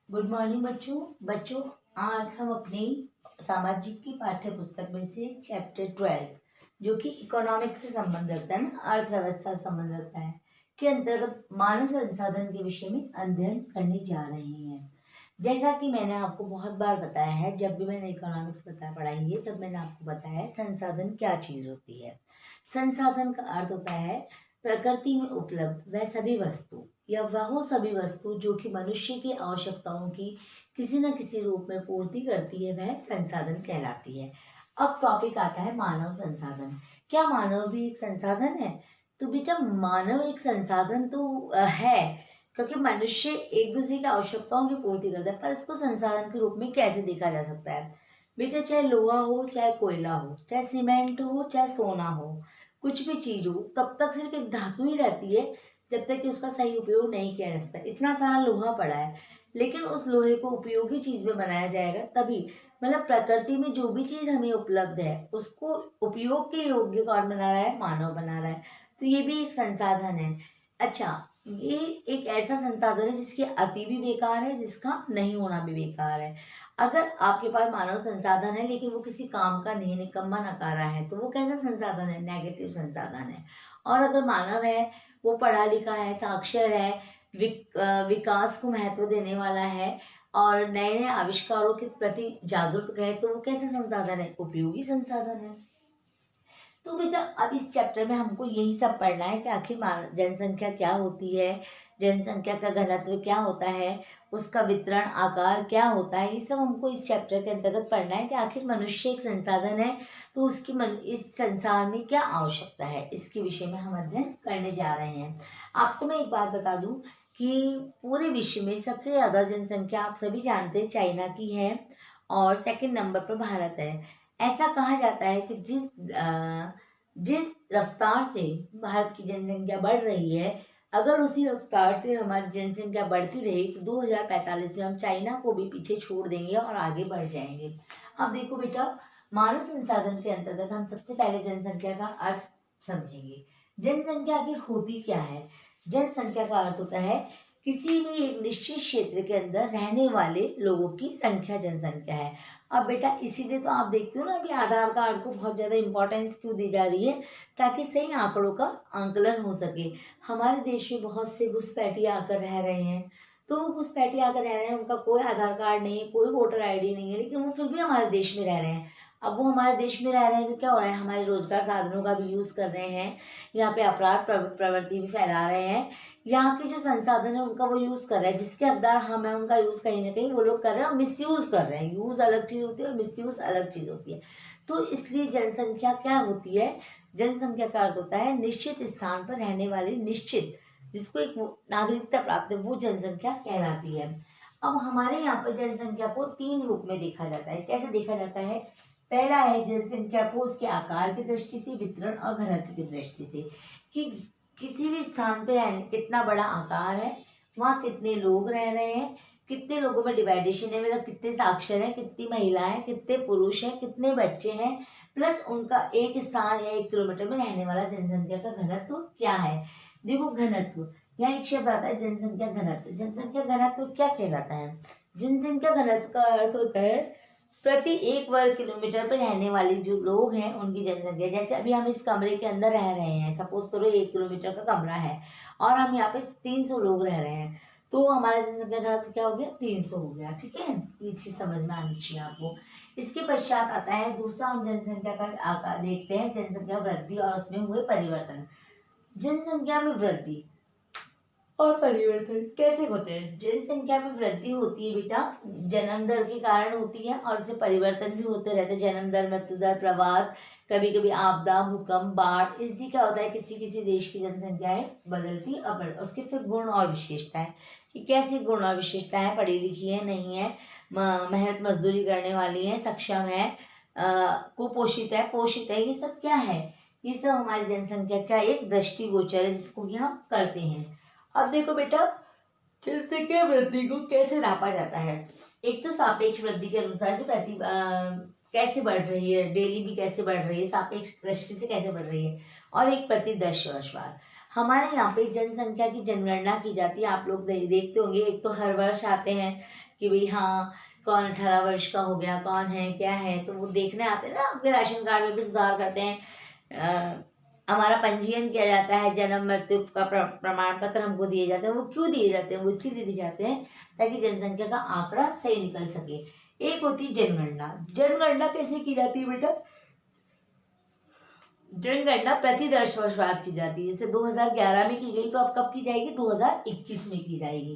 Good morning बच्चों आज हम अपनी सामाजिक की पाठ्य पुस्तक में से चैप्टर 12 जो कि इकोनॉमिक्स से संबंध रखता है ना, अर्थव्यवस्था से संबंध रखता है, के अंतर्गत मानव संसाधन के विषय में अध्ययन करने जा रहे हैं। जैसा कि मैंने आपको बहुत बार बताया है, जब भी मैंने इकोनॉमिक्स पढ़ाई है तब मैंने आपको बताया है संसाधन क्या चीज होती है। संसाधन का अर्थ होता है प्रकृति में उपलब्ध वह सभी वस्तु या वह सभी वस्तु जो कि मनुष्य की आवश्यकताओं की किसी न किसी रूप में पूर्ति करती है, वह संसाधन कहलाती है। अब टॉपिक आता है मानव संसाधन। क्या मानव भी एक संसाधन है? तो बेटा मानव एक संसाधन तो है, क्योंकि मनुष्य एक दूसरे की आवश्यकताओं की पूर्ति करता है, पर इसको संसाधन के रूप में कैसे देखा जा सकता है? बेटा चाहे लोहा हो, चाहे कोयला हो, चाहे सीमेंट हो, चाहे सोना हो, कुछ भी चीज हो, तब तक सिर्फ एक धातु ही रहती है जब तक कि उसका सही उपयोग नहीं किया जा सकता। इतना सारा लोहा पड़ा है, लेकिन उस लोहे को उपयोगी चीज में बनाया जाएगा तभी। मतलब प्रकृति में जो भी चीज हमें उपलब्ध है उसको उपयोग के योग्य कौन बना रहा है? मानव बना रहा है। तो ये भी एक संसाधन है। अच्छा, ये एक ऐसा संसाधन है जिसकी अति भी बेकार है, जिसका नहीं होना भी बेकार है। अगर आपके पास मानव संसाधन है लेकिन वो किसी काम का नहीं, निकम्मा नकारा है, तो वो कैसा संसाधन है? नेगेटिव संसाधन है। और अगर मानव है, वो पढ़ा लिखा है, साक्षर है, विकास को महत्व देने वाला है और नए नए आविष्कारों के प्रति जागरूक है, तो वो कैसे संसाधन है? उपयोगी संसाधन है। तो बेटा अब इस चैप्टर में हमको यही सब पढ़ना है कि आखिर जनसंख्या क्या होती है, जनसंख्या का घनत्व क्या होता है, उसका वितरण आकार क्या होता है, ये सब हमको इस चैप्टर के अंतर्गत पढ़ना है कि आखिर मनुष्य एक संसाधन है तो उसकी इस संसार में क्या आवश्यकता है, इसके विषय में हम अध्ययन करने जा रहे हैं। आपको मैं एक बात बता दूं कि पूरे विश्व में सबसे ज्यादा जनसंख्या आप सभी जानते हैं चाइना की है और सेकंड नंबर पर भारत है। ऐसा कहा जाता है कि जिस रफ्तार से भारत की जनसंख्या बढ़ रही है, अगर उसी रफ्तार से हमारी जनसंख्या बढ़ती रही तो 2045 में हम चाइना को भी पीछे छोड़ देंगे और आगे बढ़ जाएंगे। अब देखो बेटा, मानव संसाधन के अंतर्गत हम सबसे पहले जनसंख्या का अर्थ समझेंगे। जनसंख्या आखिर होती क्या है? जनसंख्या का अर्थ होता है किसी भी एक निश्चित क्षेत्र के अंदर रहने वाले लोगों की संख्या जनसंख्या है। अब बेटा इसीलिए तो आप देखते हो ना, अभी आधार कार्ड को बहुत ज़्यादा इंपॉर्टेंस क्यों दी जा रही है? ताकि सही आंकड़ों का आंकलन हो सके। हमारे देश में बहुत से घुसपैठिए आकर रह रहे हैं, तो वो घुसपैठिए आकर रह रहे हैं, उनका कोई आधार कार्ड नहीं है, कोई वोटर आईडी नहीं है, लेकिन वो फिर भी हमारे देश में रह रहे हैं। अब वो हमारे देश में रह रहे हैं तो क्या हो रहा है? हमारे रोजगार साधनों का भी यूज़ कर रहे हैं, यहाँ पे अपराध प्रवृत्ति भी फैला रहे हैं, यहाँ के जो संसाधन है उनका वो यूज कर रहे हैं, जिसके हकदार हम हैं उनका यूज कहीं ना कहीं वो लोग कर रहे हैं और मिस यूज कर रहे हैं। यूज अलग चीज होती है और मिस यूज अलग चीज होती है। तो इसलिए जनसंख्या क्या होती है? जनसंख्या का अर्थ होता है निश्चित स्थान पर रहने वाली, निश्चित जिसको एक नागरिकता प्राप्त है, वो जनसंख्या कहलाती है। अब हमारे यहाँ पर जनसंख्या को तीन रूप में देखा जाता है। कैसे देखा जाता है? पहला है जनसंख्या को उसके आकार की दृष्टि से, वितरण और घनत्व की दृष्टि से, कि किसी भी स्थान पे रहने कितना बड़ा आकार है, वहाँ कितने लोग रह रहे हैं, कितने लोगों में डिवाइडेशन है, मतलब कितने साक्षर हैं, कितनी महिलाएं, कितने पुरुष हैं, कितने बच्चे हैं, प्लस उनका एक स्थान या 1 किलोमीटर में रहने वाला जनसंख्या का घनत्व क्या है। देखो घनत्व, यहाँ एक शब्द आता है जनसंख्या घनत्व। जनसंख्या घनत्व क्या कहलाता है? जनसंख्या घनत्व का अर्थ होता है प्रति 1 वर्ग किलोमीटर पर रहने वाली जो लोग हैं उनकी जनसंख्या। जैसे अभी हम इस कमरे के अंदर रह रहे हैं, सपोज करो 1 किलोमीटर का कमरा है और हम यहाँ पे 300 लोग रह रहे हैं, तो हमारा जनसंख्या घनत्व क्या हो गया? 300 हो गया। ठीक है, ये चीज समझ में आनी चाहिए आपको। इसके पश्चात आता है दूसरा, हम जनसंख्या का आकार देखते हैं, जनसंख्या वृद्धि और उसमें हुए परिवर्तन। जनसंख्या में वृद्धि और परिवर्तन कैसे होते हैं? जनसंख्या में वृद्धि होती है बेटा जन्म दर के कारण होती है और उससे परिवर्तन भी होते रहते हैं। जन्म दर, मृत्यु दर, प्रवास, कभी कभी आपदा, भूकंप, बाढ़, इससे क्या होता है किसी किसी देश की जनसंख्याएं बदलती और उसके फिर गुण और विशेषताएं, कि कैसे गुण और विशेषताएं, पढ़ी लिखी है, नहीं है, मेहनत मजदूरी करने वाली है, सक्षम है, कुपोषित है, पोषित है, ये सब क्या है? ये सब हमारी जनसंख्या का एक दृष्टिगोचर है जिसको कि हम करते हैं। अब देखो बेटा, जनसंख्या वृद्धि को कैसे नापा जाता है? एक तो सापेक्ष वृद्धि के अनुसार कि कैसे बढ़ रही है, डेली भी कैसे बढ़ रही है, सापेक्ष दृष्टि से कैसे बढ़ रही है, और एक प्रति 10 वर्ष बाद। हमारे यहाँ पे जनसंख्या की जनगणना की जाती है। आप लोग देखते होंगे, एक तो हर वर्ष आते हैं कि भाई हाँ कौन 18 वर्ष का हो गया, कौन है क्या है, तो वो देखने आते हैं ना। आपके राशन कार्ड में भी सुधार करते हैं, हमारा पंजीयन किया जाता है, जन्म मृत्यु का प्रमाण पत्र हमको दिए जाते हैं। वो क्यों दिए जाते हैं? वो इसीलिए दिए जाते हैं ताकि जनसंख्या का आंकड़ा सही निकल सके। एक होती है जनगणना। जनगणना कैसे की जाती है बेटा? जनगणना प्रति 10 वर्ष बाद की जाती है। जैसे 2011 में की गई, तो अब कब की जाएगी? 2021 में की जाएगी।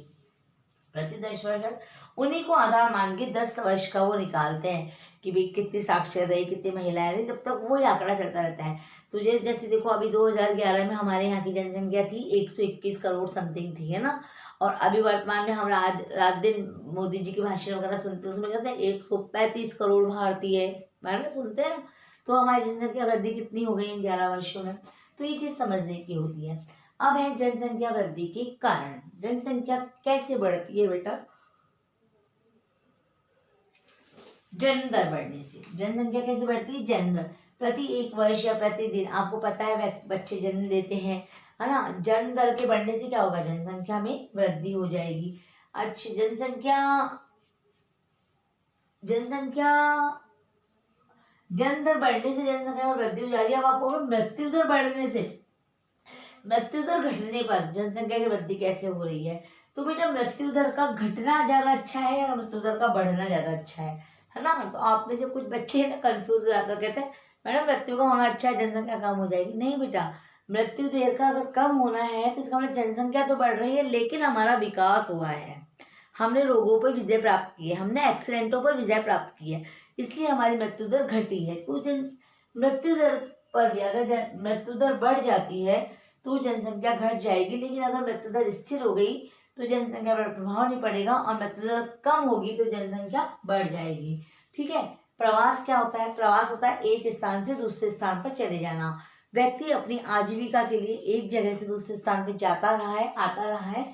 प्रति 10 वर्ष बाद उन्हीं को आधार मान के 10 वर्ष का वो निकालते हैं कि भाई कितनी साक्षर रही, कितनी महिलाएं रही, जब तक वो ही आंकड़ा चलता रहता है। तो जैसे देखो, अभी 2011 में हमारे यहाँ की जनसंख्या थी 121 करोड़ समथिंग थी, है ना। और अभी वर्तमान में हम रात दिन मोदी जी के भाषण वगैरह सुनते हैं, उसमें कहते हैं 135 करोड़ भारतीय है, सुनते हैं ना। तो हमारी जनसंख्या वृद्धि कितनी हो गई इन 11 वर्षों में, तो ये चीज समझने की होती है। अब है जनसंख्या वृद्धि के कारण। जनसंख्या कैसे बढ़ती है बेटा? जन्म दर बढ़ने से। जनसंख्या कैसे बढ़ती है? जन्म दर। प्रति 1 वर्ष या प्रतिदिन आपको पता है बच्चे जन्म लेते हैं, है ना। जन्म दर के बढ़ने से क्या होगा? जनसंख्या में वृद्धि हो जाएगी। अच्छा, जनसंख्या जन्म दर बढ़ने से जनसंख्या में वृद्धि हो जा रही है। अब आपको मृत्यु दर बढ़ने से, मृत्यु दर घटने पर जनसंख्या की वृद्धि कैसे हो रही है? तो बेटा मृत्यु दर का घटना ज्यादा अच्छा है या मृत्यु दर का बढ़ना ज्यादा अच्छा है ना। तो आप में से कुछ बच्चे है ना कंफ्यूज हो जाते हैं, कहते हैं मैडम मृत्यु का होना अच्छा है, जनसंख्या कम हो जाएगी। नहीं बेटा, मृत्यु दर का अगर कम होना है तो इसका मतलब जनसंख्या तो बढ़ रही है, लेकिन हमारा विकास हुआ है, हमने रोगों पर विजय प्राप्त की है, हमने एक्सीडेंटों पर विजय प्राप्त की है, इसलिए हमारी मृत्यु दर घटी है। कुछ मृत्यु दर पर भी अगर मृत्यु दर बढ़ जाती है तो जनसंख्या घट जाएगी, लेकिन अगर मृत्यु दर स्थिर हो गई तो जनसंख्या पर प्रभाव नहीं पड़ेगा, और मृत्यु दर कम होगी तो जनसंख्या बढ़ जाएगी। ठीक है। प्रवास क्या होता है? प्रवास होता है एक स्थान से दूसरे स्थान पर चले जाना। व्यक्ति अपनी आजीविका के लिए एक जगह से दूसरे स्थान पर जाता रहा है, आता रहा है।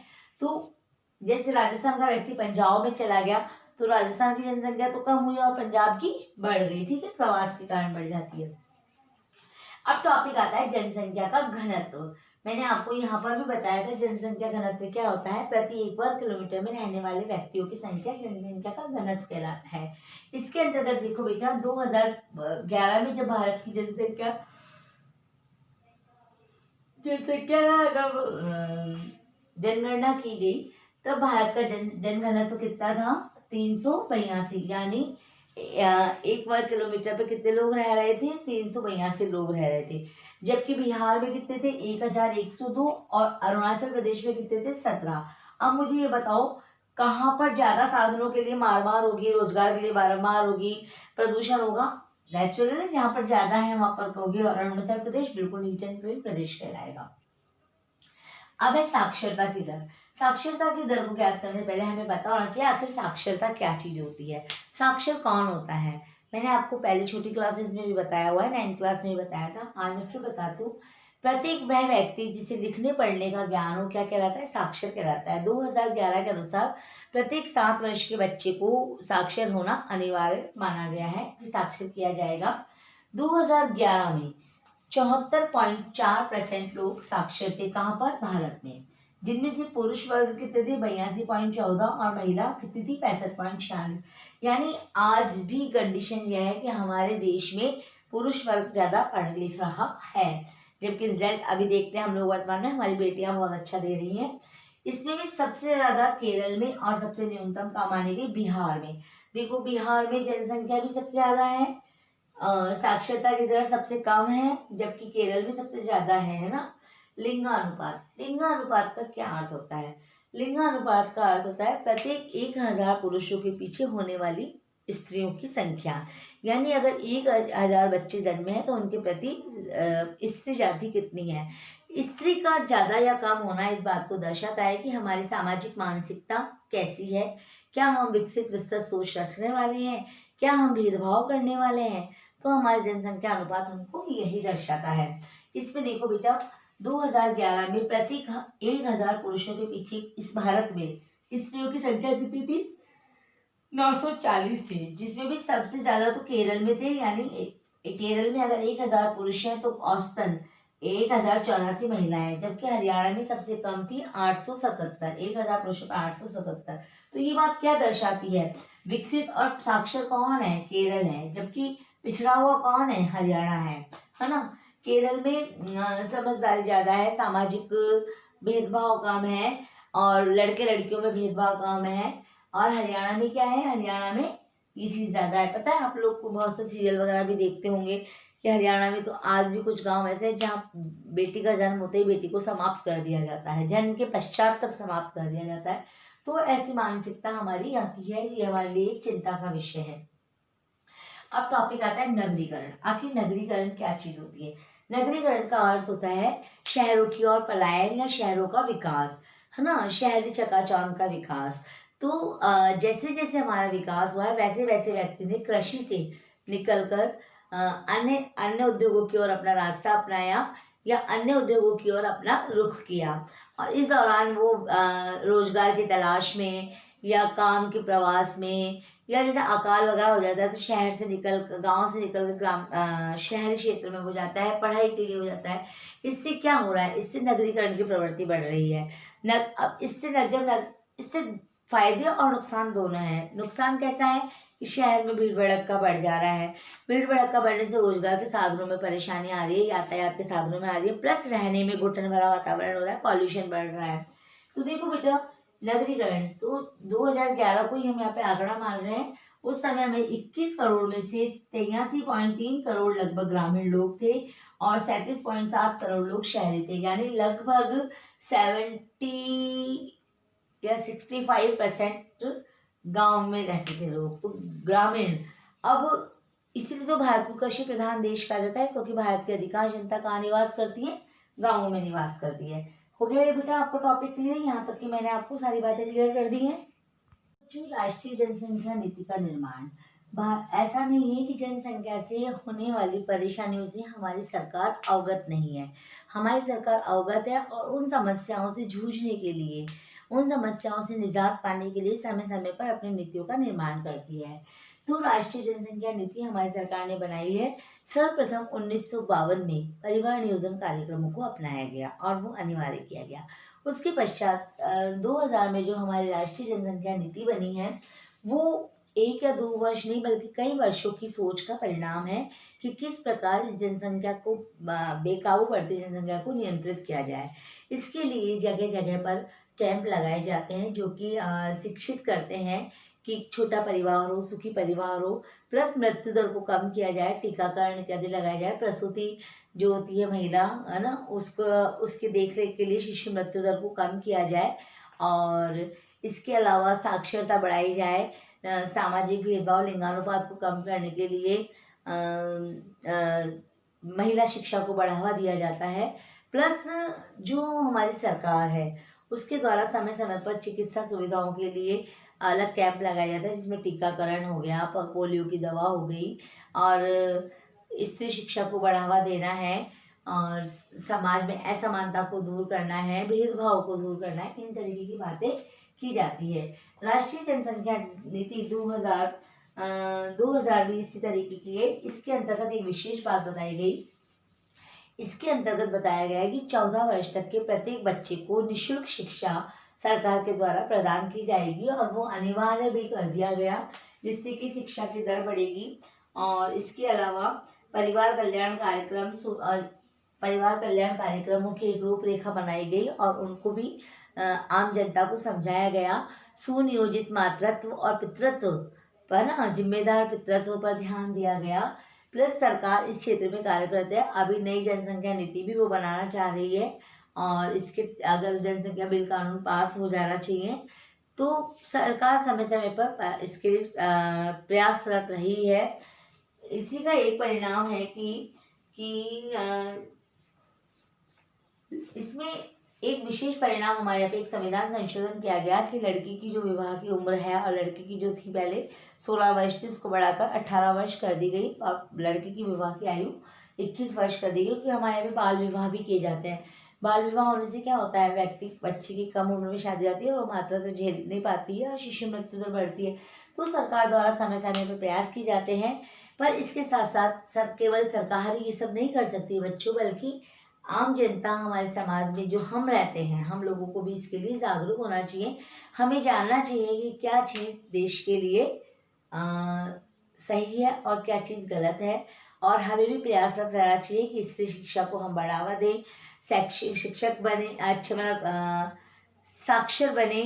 तो जैसे राजस्थान का व्यक्ति पंजाब में चला गया तो राजस्थान की जनसंख्या तो कम हुई और पंजाब की बढ़ गई। ठीक है, प्रवास के कारण बढ़ जाती है। अब टॉपिक आता है जनसंख्या का घनत्व। मैंने आपको यहाँ पर भी बताया था जनसंख्या घनत्व क्या होता है। प्रति 1 वर्ग किलोमीटर में रहने वाले व्यक्तियों की संख्या जनसंख्या का घनत्व कहलाता है। इसके अंतर्गत देखो बेटा, 2011 में जब भारत की जनसंख्या जनगणना की गई तब भारत का जनघनत्व कितना था? 382, यानी 1 वर्ग किलोमीटर पे कितने लोग रह रहे थे? 382 लोग रह रहे थे। जबकि बिहार में कितने थे? 1102, और अरुणाचल प्रदेश में कितने थे? 17। अब मुझे ये बताओ, कहाँ पर ज्यादा साधनों के लिए मार होगी, रोजगार के लिए मार होगी, प्रदूषण होगा? नेचुरल है, जहाँ पर ज्यादा है वहां पर होगी। और अरुणाचल प्रदेश बिल्कुल नीचे प्रदेश कहलाएगा। अब है साक्षरता की दर। साक्षरता की दर को ज्ञात करने से पहले हमें पता होना चाहिए आखिर साक्षरता क्या चीज होती है, साक्षर कौन होता है। मैंने आपको पहले छोटी क्लासेस में भी बताया हुआ है, 9th क्लास में भी बताया था, आज मैं फिर बताती हूँ। प्रत्येक वह व्यक्ति जिसे लिखने पढ़ने का ज्ञान हो क्या कहलाता है? साक्षर कहलाता है। 2011 के अनुसार प्रत्येक 7 वर्ष के बच्चे को साक्षर होना अनिवार्य माना गया है कि साक्षर किया जाएगा। 2011 में 74.4% लोग साक्षर थे। कहाँ पर? भारत में। जिनमें से पुरुष वर्ग कितने थे? 82.14, और महिला कितनी थी? 65.46। यानी आज भी कंडीशन यह है कि हमारे देश में पुरुष वर्ग ज्यादा पढ़ लिख रहा है। जबकि रिजल्ट अभी देखते हैं हम लोग, वर्तमान में हमारी बेटियां बहुत अच्छा दे रही हैं। इसमें भी सबसे ज्यादा केरल में और सबसे न्यूनतम का मानी गई बिहार में। देखो बिहार में जनसंख्या भी सबसे ज्यादा है, साक्षरता की दर सबसे कम है, जबकि केरल में सबसे ज्यादा है ना। लिंगानुपात। लिंगानुपात का क्या अर्थ होता है? लिंगानुपात का अर्थ होता है प्रत्येक 1000 पुरुषों के पीछे होने वाली स्त्रियों की संख्या। यानी अगर 1000 बच्चे जन्मे हैं तो उनके प्रति स्त्री जाति कितनी है। स्त्री का ज्यादा या कम होना इस बात को दर्शाता है कि हमारी सामाजिक मानसिकता कैसी है, क्या हम विकसित विस्तृत सोच रखने वाले हैं, क्या हम भेदभाव करने वाले हैं। तो हमारी जनसंख्या अनुपात हमको यही दर्शाता है। इसमें देखो बेटा, 2011 में प्रति 1000 पुरुषों के पीछे इस भारत में स्त्रियों की संख्या कितनी थी? 940 थी, जिसमें भी सबसे ज्यादा तो केरल में थे। यानी केरल में अगर 1000 पुरुष हैं तो औसतन 1084 महिलाएं, जबकि हरियाणा में सबसे कम थी 877, 1000 पुरुषों पर 877। तो ये बात क्या दर्शाती है? विकसित और साक्षर कौन है? केरल है। जबकि पिछड़ा हुआ कौन है? हरियाणा है ना। केरल में समझदारी ज्यादा है, सामाजिक भेदभाव कम है, और लड़के लड़कियों में भेदभाव कम है। और हरियाणा में क्या है? हरियाणा में ये चीज ज्यादा है। पता है आप लोग को, बहुत से सीरियल वगैरह भी देखते होंगे कि हरियाणा में तो आज भी कुछ गांव ऐसे हैं जहाँ बेटी का जन्म होते ही बेटी को समाप्त कर दिया जाता है, जन्म के पश्चात तक समाप्त कर दिया जाता है। तो ऐसी मानसिकता हमारी यहाँ की है, ये हमारे लिए एक चिंता का विषय है। अब टॉपिक आता है नगरीकरण। आखिर नगरीकरण क्या चीज होती है? नगरीकरण का अर्थ होता है शहरों की ओर पलायन या शहरों का विकास, है ना, शहरी चकाचौंध का विकास। तो जैसे जैसे हमारा विकास हुआ है वैसे वैसे व्यक्ति ने कृषि से निकलकर अन्य अन्य उद्योगों की ओर अपना रास्ता अपनाया, या अन्य उद्योगों की ओर अपना रुख किया। और इस दौरान वो रोजगार की तलाश में, या काम के प्रवास में, या जैसे अकाल वगैरह हो जाता है तो शहर से निकल, गांव से निकल कर शहरी क्षेत्र में हो जाता है, पढ़ाई के लिए हो जाता है। इससे क्या हो रहा है? इससे नगरीकरण की प्रवृत्ति बढ़ रही है। अब इससे फायदे और नुकसान दोनों हैं। नुकसान कैसा है कि शहर में भीड़ भड़क बढ़ जा रहा है। भीड़ भड़क बढ़ने से रोजगार के साधनों में परेशानी आ रही है, यातायात के साधनों में आ रही है, प्लस रहने में घुटन भरा वातावरण हो रहा है, पॉल्यूशन बढ़ रहा है। तो देखो बेटा, नगरीकरण तो 2011 को ही हम यहाँ पे आंकड़ा मान रहे हैं। उस समय में 21 करोड़ में से 83.3 करोड़ लगभग ग्रामीण लोग थे, और 37.7 करोड़ लोग शहरी थे। यानी लगभग 70 या 65% गांव में रहते थे लोग, तो ग्रामीण। अब इसीलिए तो भारत को कृषि प्रधान देश कहा जाता है, क्योंकि भारत की अधिकांश जनता कहाँ निवास करती है? गांवों में निवास करती है। हो गया ये बेटा आपको टॉपिक क्लियर? यहाँ तक कि मैंने आपको सारी बातें क्लियर कर दी हैं। जो राष्ट्रीय जनसंख्या नीति का निर्माण, ऐसा नहीं है कि जनसंख्या से होने वाली परेशानियों से हमारी सरकार अवगत नहीं है। हमारी सरकार अवगत है, और उन समस्याओं से जूझने के लिए, उन समस्याओं से निजात पाने के लिए समय समय पर अपनी नीतियों का निर्माण करती है। तो राष्ट्रीय जनसंख्या नीति हमारी सरकार ने बनाई है। सर्वप्रथम 1952 में परिवार नियोजन कार्यक्रमों को अपनाया गया और वो अनिवार्य किया गया। उसके पश्चात 2000 में जो हमारी राष्ट्रीय जनसंख्या नीति बनी है, वो 1 या 2 वर्ष नहीं बल्कि कई वर्षों की सोच का परिणाम है कि किस प्रकार इस जनसंख्या को, बेकाबू बढ़ती जनसंख्या को नियंत्रित किया जाए। इसके लिए जगह जगह पर कैंप लगाए जाते हैं, जो कि शिक्षित करते हैं कि छोटा परिवार हो, सुखी परिवार हो, प्लस मृत्यु दर को कम किया जाए, टीकाकरण इत्यादि लगाया जाए, प्रसूति जो होती है महिला, है ना, उसको, उसके देख रेख के लिए शिशु मृत्यु दर को कम किया जाए। और इसके अलावा साक्षरता बढ़ाई जाए, सामाजिक भेदभाव, लिंगानुपात को कम करने के लिए महिला शिक्षा को बढ़ावा दिया जाता है। प्लस जो हमारी सरकार है उसके द्वारा समय समय पर चिकित्सा सुविधाओं के लिए अलग कैंप लगाया जाता है, जिसमें टीकाकरण हो गया, पोलियो की दवा हो गई, और स्त्री शिक्षा को बढ़ावा देना है, और समाज में असमानता को दूर करना है, भेदभाव को दूर करना है। इन तरीके की बातें की जाती है। राष्ट्रीय जनसंख्या नीति 2000 भी इसी तरीके की है। इसके अंतर्गत एक विशेष बात बताई गई। इसके अंतर्गत बताया गया है कि 14 वर्ष तक के प्रत्येक बच्चे को निःशुल्क शिक्षा सरकार के द्वारा प्रदान की जाएगी, और वो अनिवार्य भी कर दिया गया, जिससे कि शिक्षा की दर बढ़ेगी। और इसके अलावा परिवार कल्याण कार्यक्रमों की एक रूपरेखा बनाई गई, और उनको भी आम जनता को समझाया गया। सुनियोजित मातृत्व और पितृत्व पर ना, जिम्मेदार पितृत्व पर ध्यान दिया गया। प्लस सरकार इस क्षेत्र में कार्य करते हैं। अभी नई जनसंख्या नीति भी वो बनाना चाह रही है, और इसके अगर जनसंख्या बिल कानून पास हो जाना चाहिए, तो सरकार समय समय पर इसके लिए प्रयासरत रही है। इसी का एक परिणाम है कि इसमें एक विशेष परिणाम हमारे यहाँ पे एक संविधान संशोधन किया गया कि लड़की की जो विवाह की उम्र है, और लड़की की जो थी पहले 16 वर्ष थी, उसको बढ़ाकर 18 वर्ष कर दी गई, और लड़की की विवाह की आयु 21 वर्ष कर दी गई। क्योंकि हमारे यहाँ पे बाल विवाह भी किए जाते हैं। बाल विवाह होने से क्या होता है, बच्ची की कम उम्र में शादी होती है और वो मातृत्व झेल नहीं पाती है, और शिशु मृत्यु दर बढ़ती है। तो सरकार द्वारा समय समय पर प्रयास किए जाते हैं। पर इसके साथ साथ केवल सरकार ही ये सब नहीं कर सकती बच्चों, बल्कि आम जनता हमारे समाज में जो हम रहते हैं, हम लोगों को भी इसके लिए जागरूक होना चाहिए। हमें जानना चाहिए कि क्या चीज़ देश के लिए सही है और क्या चीज़ गलत है, और हमें भी प्रयासरत रहना चाहिए कि स्त्री शिक्षा को हम बढ़ावा दें, शैक्षिक शिक्षक बने, अच्छा मतलब साक्षर बने,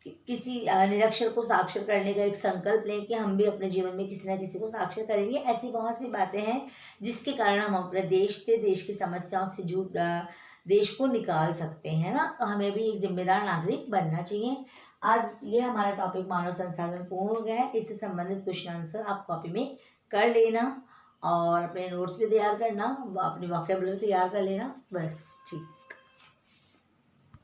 किसी निरक्षर को साक्षर करने का एक संकल्प लें कि हम भी अपने जीवन में किसी ना किसी को साक्षर करेंगे। ऐसी बहुत सी बातें हैं जिसके कारण हम अपने देश से, देश की समस्याओं से देश को निकाल सकते हैं ना। तो हमें भी एक जिम्मेदार नागरिक बनना चाहिए। आज ये हमारा टॉपिक मानव संसाधन पूर्ण हो गया है। इससे संबंधित क्वेश्चन आंसर आप कॉपी में कर लेना और अपने नोट्स भी तैयार करना, अपनी वोकैबुलरी तैयार कर लेना। बस ठीक।